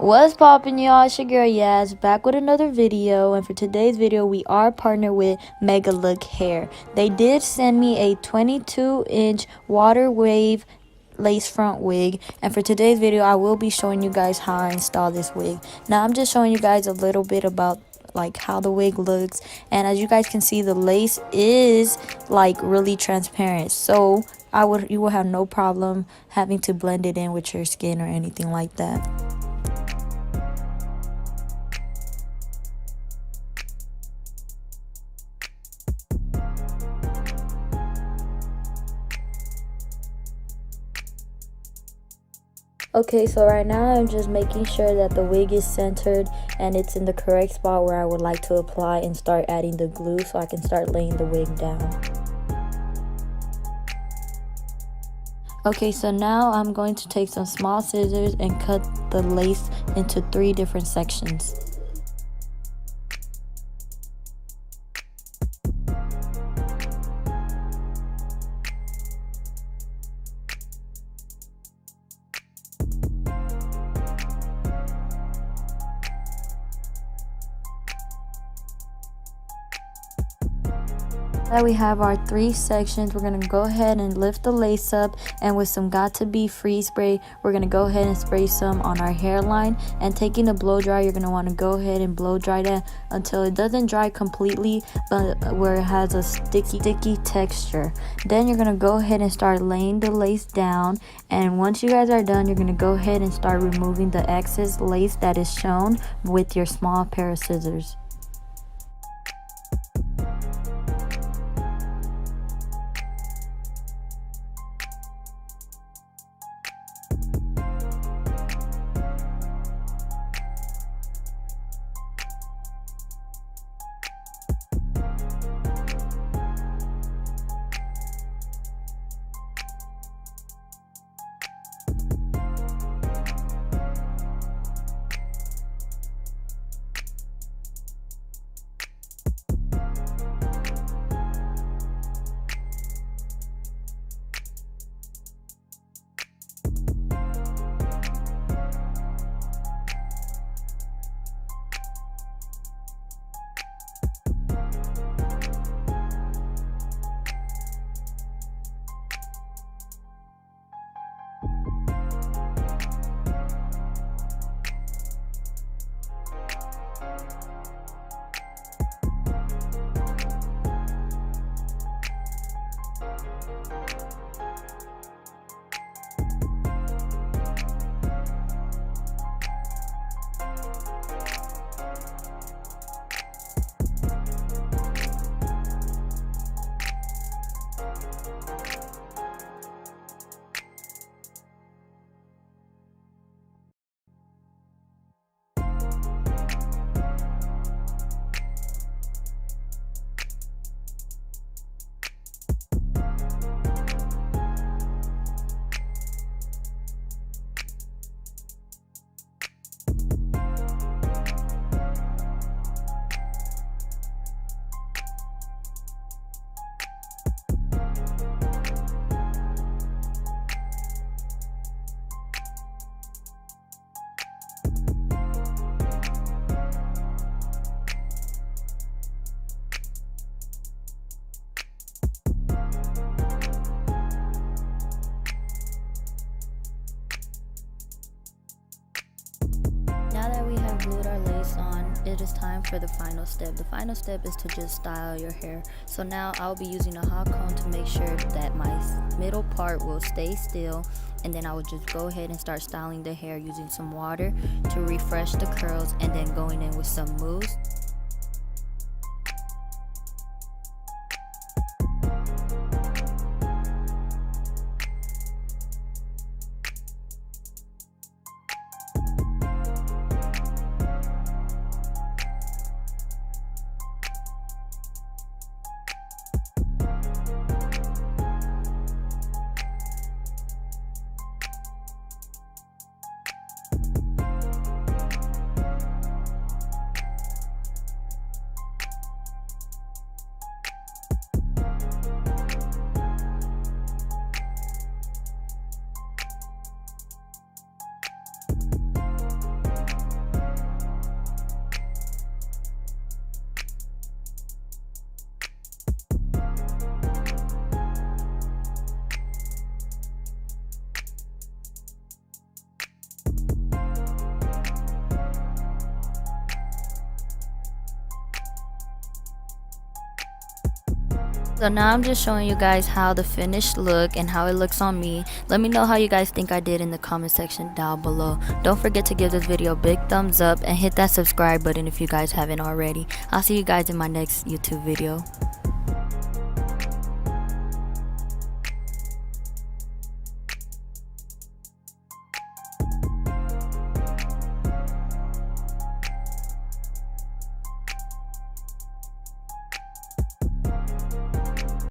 What's poppin', y'all? It's your girl Yaz back with another video, and for today's video we are partnered with Megalook hair. They did send me a 22-inch water wave lace front wig, and for today's video I will be showing you guys how I install this wig. Now I'm just showing you guys a little bit about like how the wig looks, and as you guys can see, the lace is like really transparent, so you will have no problem having to blend it in with your skin or anything like that. Okay, so right now I'm just making sure that the wig is centered and it's in the correct spot where I would like to apply and start adding the glue so I can start laying the wig down. Okay, so now I'm going to take some small scissors and cut the lace into 3 different sections. Now we have our 3 sections. We're going to go ahead and lift the lace up, and with some Got To Be Free spray, we're going to go ahead and spray some on our hairline, and taking a blow dry, you're going to want to go ahead and blow dry that until it doesn't dry completely, but where it has a sticky texture. Then you're going to go ahead and start laying the lace down, and once you guys are done, you're going to go ahead and start removing the excess lace that is shown with your small pair of scissors. Now that we have glued our lace on, it is time for the final step. The final step is to just style your hair. So now I'll be using a hot comb to make sure that my middle part will stay still, and then I will just go ahead and start styling the hair using some water to refresh the curls, and then going in with some mousse. So now I'm just showing you guys how the finished look and how it looks on me. Let me know how you guys think I did in the comment section down below. Don't forget to give this video a big thumbs up and hit that subscribe button if you guys haven't already. I'll see you guys in my next YouTube video.